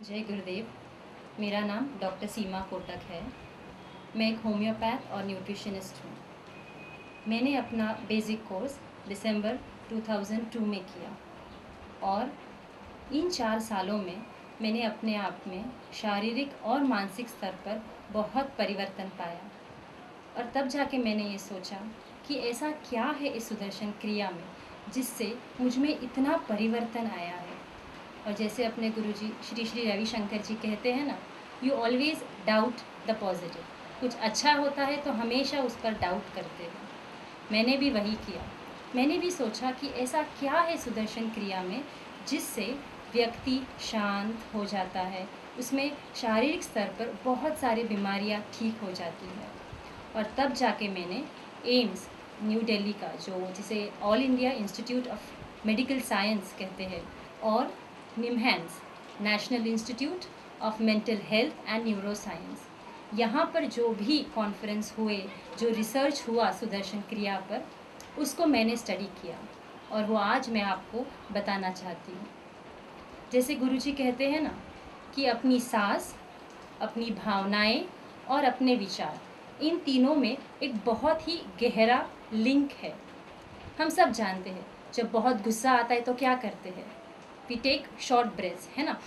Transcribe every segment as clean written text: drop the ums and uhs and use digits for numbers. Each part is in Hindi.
जय गुरुदेव। मेरा नाम डॉक्टर सीमा कोटक है। मैं एक होम्योपैथ और न्यूट्रिशनिस्ट हूँ। मैंने अपना बेसिक कोर्स दिसंबर 2002 में किया और इन 4 सालों में मैंने अपने आप में शारीरिक और मानसिक स्तर पर बहुत परिवर्तन पाया। और तब जाके मैंने ये सोचा कि ऐसा क्या है इस सुदर्शन क्रिया में जिससे मुझ में इतना परिवर्तन आया है। और जैसे अपने गुरुजी श्री श्री रविशंकर जी कहते हैं ना, you always doubt the positive. कुछ अच्छा होता है तो हमेशा उस पर डाउट करते हो। मैंने भी वही किया। मैंने भी सोचा कि ऐसा क्या है सुदर्शन क्रिया में जिससे व्यक्ति शांत हो जाता है, उसमें शारीरिक स्तर पर बहुत सारी बीमारियां ठीक हो जाती है। और तब जाके मैंने एम्स न्यू दिल्ली का, जो जिसे All India Institute of Medical Science कहते हैं, और NIMHANS National Institute of Mental Health and Neuro Science, यहाँ पर जो भी कॉन्फ्रेंस हुए, जो रिसर्च हुआ सुदर्शन क्रिया पर, उसको मैंने स्टडी किया और वो आज मैं आपको बताना चाहती हूँ। जैसे गुरुजी कहते हैं ना कि अपनी सांस, अपनी भावनाएं और अपने विचार, इन तीनों में एक बहुत ही गहरा लिंक है। हम सब जानते हैं जब बहुत गुस्सा आता है तो क्या करते हैं, वी टेक शॉर्ट ब्रेथ्स, है ना।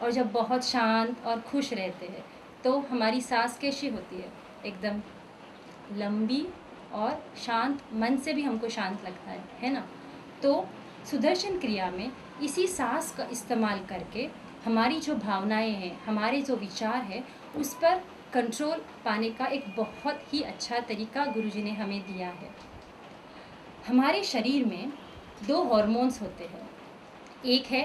और जब बहुत शांत और खुश रहते हैं तो हमारी सांस कैसी होती है, एकदम लंबी और शांत, मन से भी हमको शांत लगता है ना। तो सुदर्शन क्रिया में इसी सांस का इस्तेमाल करके हमारी जो भावनाएं हैं, हमारे जो विचार है, उस पर कंट्रोल पाने का एक बहुत ही अच्छा तरीका गुरुजी ने हमें दिया है। हमारे शरीर में 2 हार्मोन्स होते हैं, एक है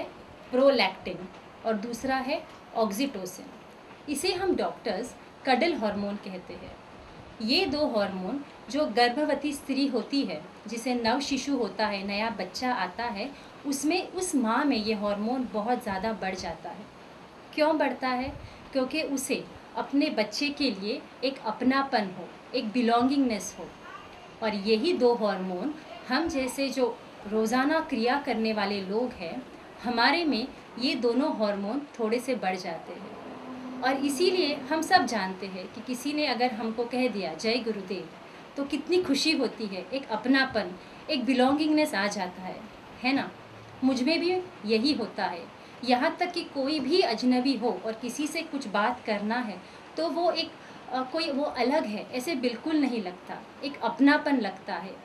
प्रोलैक्टिन और दूसरा है ऑक्सीटोसिन। इसे हम डॉक्टर्स कडल हार्मोन कहते हैं। ये 2 हार्मोन जो गर्भवती स्त्री होती है, जिसे नव शिशु होता है, नया बच्चा आता है, उसमें उस माँ में ये हार्मोन बहुत ज़्यादा बढ़ जाता है। क्यों बढ़ता है? क्योंकि उसे अपने बच्चे के लिए एक अपनापन हो, एक बिलोंगिंगनेस हो। और यही 2 हार्मोन हम जैसे जो रोज़ाना क्रिया करने वाले लोग हैं, हमारे में ये दोनों हार्मोन थोड़े से बढ़ जाते हैं। और इसीलिए हम सब जानते हैं कि किसी ने अगर हमको कह दिया जय गुरुदेव, तो कितनी खुशी होती है, एक अपनापन, एक बिलोंगिंगनेस आ जाता है ना। मुझ में भी यही होता है। यहाँ तक कि कोई भी अजनबी हो और किसी से कुछ बात करना है तो वो एक कोई वो अलग है ऐसे बिल्कुल नहीं लगता, एक अपनापन लगता है,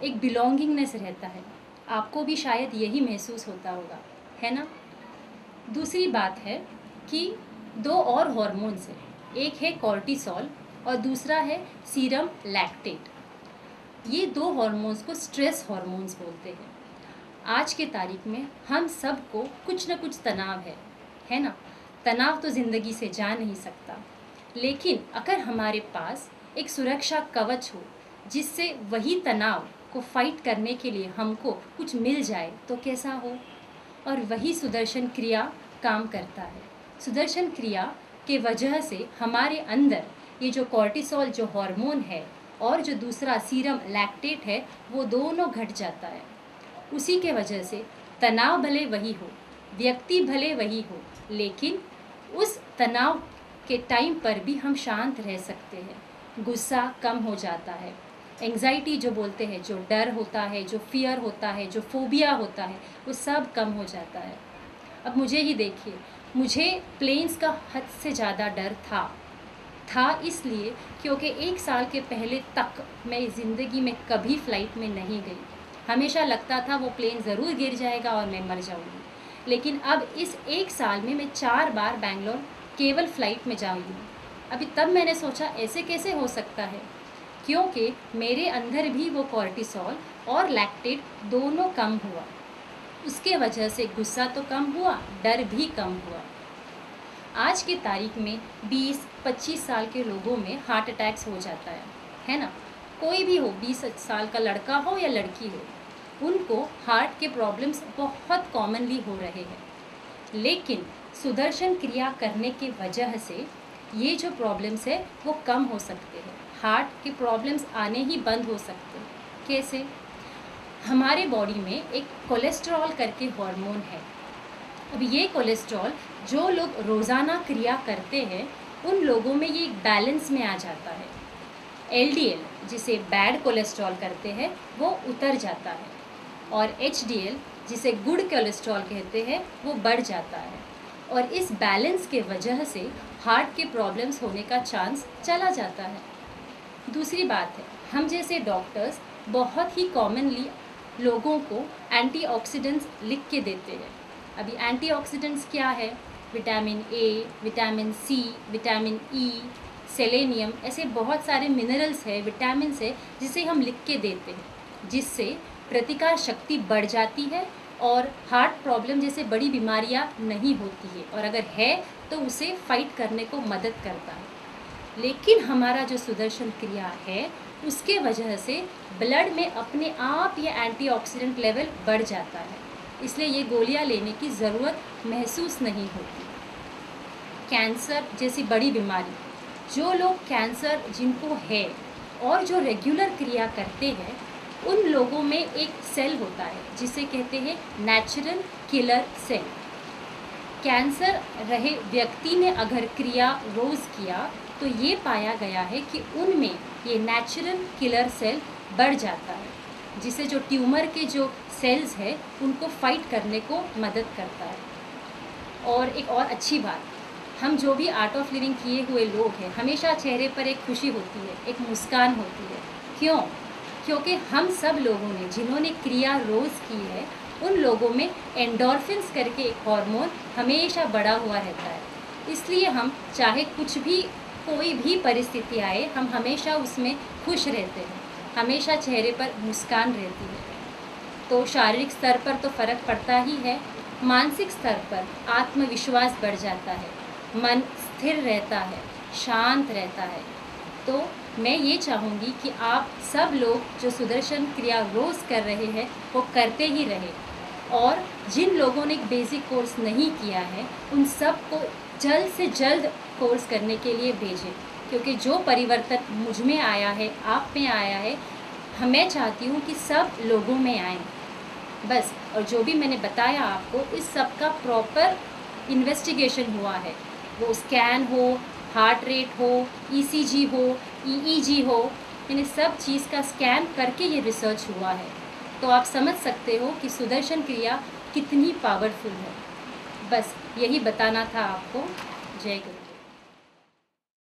एक बिलोंगिंगनेस रहता है। आपको भी शायद यही महसूस होता होगा, है ना। दूसरी बात है कि 2 और हार्मोन्स हैं, एक है कॉर्टिसोल और दूसरा है सीरम लैक्टेट। ये 2 हार्मोन्स को स्ट्रेस हार्मोन्स बोलते हैं। आज के तारीख में हम सबको कुछ न कुछ तनाव है ना। तनाव तो ज़िंदगी से जा नहीं सकता, लेकिन अगर हमारे पास एक सुरक्षा कवच हो जिससे वही तनाव को फाइट करने के लिए हमको कुछ मिल जाए तो कैसा हो। और वही सुदर्शन क्रिया काम करता है। सुदर्शन क्रिया के वजह से हमारे अंदर ये जो कॉर्टिसोल जो हार्मोन है और जो दूसरा सीरम लैक्टेट है, वो दोनों घट जाता है। उसी के वजह से तनाव भले वही हो, व्यक्ति भले वही हो, लेकिन उस तनाव के टाइम पर भी हम शांत रह सकते हैं। गुस्सा कम हो जाता है, एंग्जाइटी जो बोलते हैं, जो डर होता है, जो फियर होता है, जो फोबिया होता है, वो सब कम हो जाता है। अब मुझे ही देखिए, मुझे प्लेन्स का हद से ज़्यादा डर था इसलिए क्योंकि 1 साल के पहले तक मैं ज़िंदगी में कभी फ़्लाइट में नहीं गई। हमेशा लगता था वो प्लेन ज़रूर गिर जाएगा और मैं मर जाऊँगी। लेकिन अब इस 1 साल में मैं 4 बार बैंगलोर केवल फ़्लाइट में जाऊँगी हूँ। अभी तब मैंने सोचा ऐसे कैसे हो सकता है, क्योंकि मेरे अंदर भी वो कॉर्टिसोल और लैक्टेट दोनों कम हुआ। उसके वजह से गुस्सा तो कम हुआ, डर भी कम हुआ। आज की तारीख में 20-25 साल के लोगों में हार्ट अटैक्स हो जाता है ना। कोई भी हो, 20 साल का लड़का हो या लड़की हो, उनको हार्ट के प्रॉब्लम्स बहुत कॉमनली हो रहे हैं। लेकिन सुदर्शन क्रिया करने की वजह से ये जो प्रॉब्लम्स है वो कम हो सकते हैं। हार्ट के प्रॉब्लम्स आने ही बंद हो सकते हैं। कैसे? हमारे बॉडी में एक कोलेस्ट्रॉल करके हार्मोन है। अब ये कोलेस्ट्रॉल जो लोग रोज़ाना क्रिया करते हैं उन लोगों में ये एक बैलेंस में आ जाता है। एलडीएल जिसे बैड कोलेस्ट्रॉल करते हैं वो उतर जाता है और एचडीएल जिसे गुड कोलेस्ट्रॉल कहते हैं वो बढ़ जाता है और इस बैलेंस के वजह से हार्ट के प्रॉब्लम्स होने का चांस चला जाता है। दूसरी बात है, हम जैसे डॉक्टर्स बहुत ही कॉमनली लोगों को एंटीऑक्सीडेंट्स लिख के देते हैं। अभी एंटीऑक्सीडेंट्स क्या है? Vitamin A, vitamin C, vitamin E, selenium, ऐसे बहुत सारे मिनरल्स है, विटामिन्स है जिसे हम लिख के देते हैं, जिससे प्रतिकार शक्ति बढ़ जाती है और हार्ट प्रॉब्लम जैसे बड़ी बीमारियां नहीं होती है और अगर है तो उसे फाइट करने को मदद करता है। लेकिन हमारा जो सुदर्शन क्रिया है उसके वजह से ब्लड में अपने आप ये एंटीऑक्सीडेंट लेवल बढ़ जाता है, इसलिए ये गोलियां लेने की ज़रूरत महसूस नहीं होती। कैंसर जैसी बड़ी बीमारी, जो लोग कैंसर जिनको है और जो रेगुलर क्रिया करते हैं उन लोगों में एक सेल होता है जिसे कहते हैं नेचुरल किलर सेल। कैंसर रहे व्यक्ति ने अगर क्रिया रोज़ किया तो ये पाया गया है कि उनमें ये नेचुरल किलर सेल बढ़ जाता है, जिसे जो ट्यूमर के जो सेल्स है उनको फाइट करने को मदद करता है। और एक और अच्छी बात, हम जो भी आर्ट ऑफ लिविंग किए हुए लोग हैं हमेशा चेहरे पर एक खुशी होती है, एक मुस्कान होती है। क्यों? क्योंकि हम सब लोगों ने जिन्होंने क्रिया रोज़ की है उन लोगों में एंडोर्फिन्स करके एक हार्मोन हमेशा बढ़ा हुआ रहता है, इसलिए हम चाहे कुछ भी कोई भी परिस्थिति आए हम हमेशा उसमें खुश रहते हैं, हमेशा चेहरे पर मुस्कान रहती है। तो शारीरिक स्तर पर तो फ़र्क पड़ता ही है, मानसिक स्तर पर आत्मविश्वास बढ़ जाता है, मन स्थिर रहता है, शांत रहता है। तो मैं ये चाहूँगी कि आप सब लोग जो सुदर्शन क्रिया रोज़ कर रहे हैं वो करते ही रहे और जिन लोगों ने एक बेसिक कोर्स नहीं किया है उन सब को जल्द से जल्द कोर्स करने के लिए भेजें, क्योंकि जो परिवर्तन मुझ में आया है, आप में आया है, मैं चाहती हूँ कि सब लोगों में आए बस। और जो भी मैंने बताया आपको इस सब का प्रॉपर इन्वेस्टिगेशन हुआ है, वो स्कैन हो, हार्ट रेट हो, ईसीजी हो, ईईजी हो, यानी सब चीज़ का स्कैन करके ये रिसर्च हुआ है। तो आप समझ सकते हो कि सुदर्शन क्रिया कितनी पावरफुल है। बस यही बताना था आपको। जय गुरु।